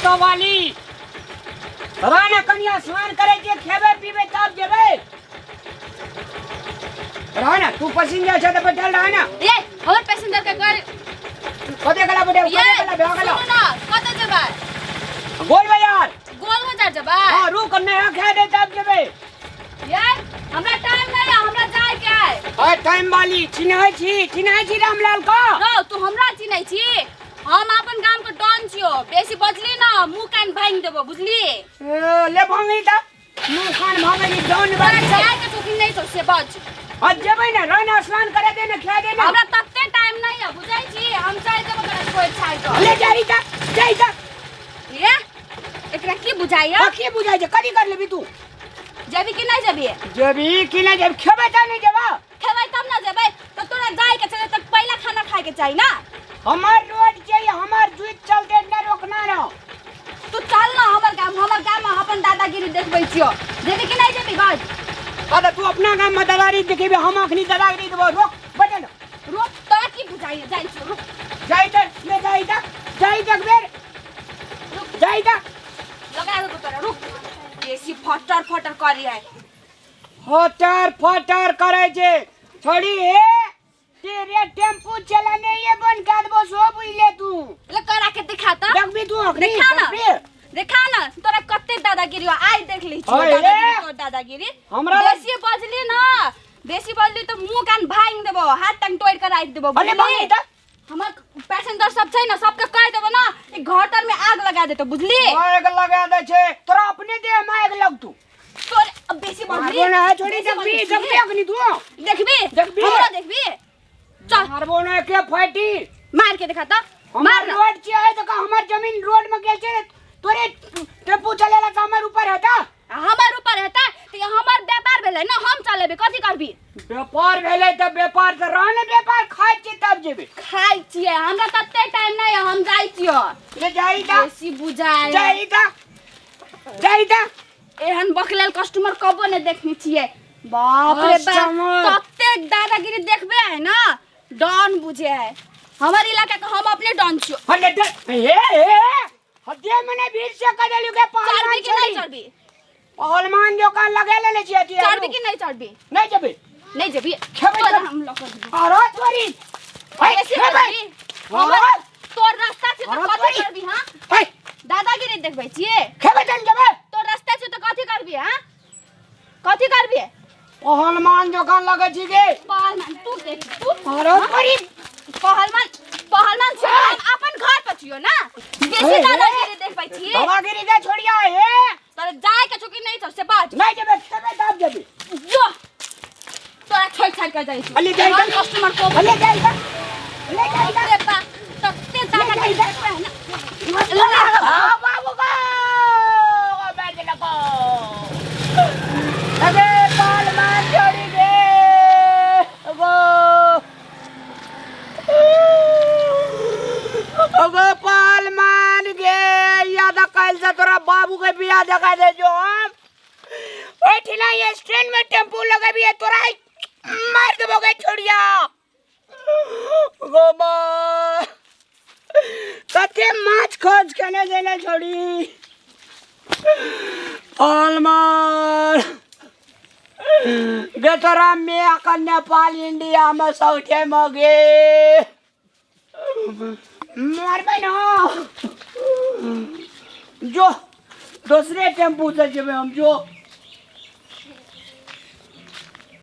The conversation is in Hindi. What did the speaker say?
ऑटो वाली राना कन्या स्नान करे जे खेबे पीबे तब जेबे। राना तू पैसेंजर छे त बैठल रह ना। ए और पैसेंजर के कर कते गला बैठे कते गला बेगला सुनो ना कते जेबे गोल बे यार गोल हो जा जेबे। हां रुक ने खा दे तब जेबे। यार हमरा टाइम नहीं है हमरा जाय के है। ए टाइम वाली चिन्है छी रामलाल का। रो तू हमरा चिन्है छी हम अपन गांव के डॉन छियो बेसी बजली ना मुंह कान भांग देबो बुझली। ले भांगी त मुंह कान भांगी डॉन वाली जाय के चुकी नहीं तो से बज आज जेबे ना राना स्नान करे दे ना खा दे ना। हमरा तत्ते टाइम नहीं है बुझाई छी हम चाहे देबो करे कोई छाड़ के ले जाई त ये एकरा की बुझाइया की बुझाई जे कदी कर लेबी तू। जेबी कि नहीं जेबी जेबी कि नहीं जेबी खेबे त नहीं जेबा। खेबै तब ना जेबै तो तोरा जाय के चले तक पहला खाना खाए के चाहिए ना। हमार रोड चाहिए हमार जुत चलते न रोकना ना। तू चल ना हमर गांव में अपन दादागिरी देखबै छियो जेबी कि नहीं जेबी बाज। अरे तू अपना गांव में दादागिरी देखेबे हम अखनी दादागिरी देबो। रोक बटन रुक तो की बुझाइए जाय छियो रुक जाई त ले जाई त बेर जाई त लगा दो तोरा रुक ऐसी फटर करी है फटर करे छे छोड़ी हे तेरे टेम्पो चलाने ये बन कर दबो सो बुझले तू। ले करा के दिखा त देखबी तू अखनी देखा ना तोरा कत्ते दादागिरी हो आई देख ली छी ओए, दादागिरी तो दादागिरी हमरा बेसी बजली ना बेसी बजली तो मुंह कान भांग देबो हाथ टंग तोड़ के राख देबो अरे भाई त हमर पैसेंजर सब छै ना सबके कह देबो ना ई घर तर में आग लगा देतो बुझली। आग लगा दे छे तोरा अपने देह में आग लग तू। तोरे अब बेसी बजली मारबो ना छोड़ी देखबी अखनी तू देखबी हमरा देखबी चल मारबो ना के फाटी मार के दिखा त हमार रोड चाहिए तो का हमार जमीन रोड में गेल छे तोरे टेम्पू चलेला का हमार ऊपर है त हमार ऊपर है त हमार व्यापार भेलै ना हम चलेबे कथि करबी। व्यापार भेलै त व्यापार त रहने व्यापार खाइ छी तब जेबे खाइ छियै हमरा तत्ते टाइम नहीं है हम जाई छियो। ले जाई त बेसी बुझाय जाई त एहन बकलेल कस्टमर कबो ने देखने छियै बाप रे बाप कत्ते दादागिरी देखबे है ना डॉन बुझे है हमर इलाका के हम अपने डॉन छियो। हले हे हदे मने भीड़ से कदेलु के चढ़बी कि नहीं चढ़बी पहलमान दुकान लगे लेले छियै चढ़बी कि नहीं चढ़बी नहीं जेबे नहीं जेबी खेबै तोरा हम लक देबी अरे तोरी ऐसे खेबै हमर तोर रास्ता से तो कथि करबी हां हे दादागिरी देखबै छियै खेबै तन जेबे तोर रास्ता से तो कथि करबी हां कथि करबी पहलमान दुकान लगे छी गे पहलमान तू देख तू अरे तोरी पहलमान से हम अपन घर पर छियो ना बेसी दादागिरी देखबै छी दादागिरी के छोड़िया हे तोरे जाय के चुकी नहीं तो से बात नहीं जेबे खेबै तब जेबे जो तोरा छोड़ छाड़ कर जाई छी अली जाई त कस्टमर को अले जाई त अरे बा तत्ते दादागिरी देखबै ना बाबू को बैठ लको अबे पहलमान छोड़ी गे गो अबे पहलमान गे याद कल से तोरा बाबू के बियाह देखा दे जो हम ओठिला ये स्टैंड में टेम्पू लगे भी है तोरा मार देबोगे छोड़िया गोमा कते माछ खोज केने देने छोड़ी पहलमान गे तोरा में अकन नेपाल इंडिया में सौठे मगे मारबे ना जो दूसरे टेम्पू से जेबे हम जो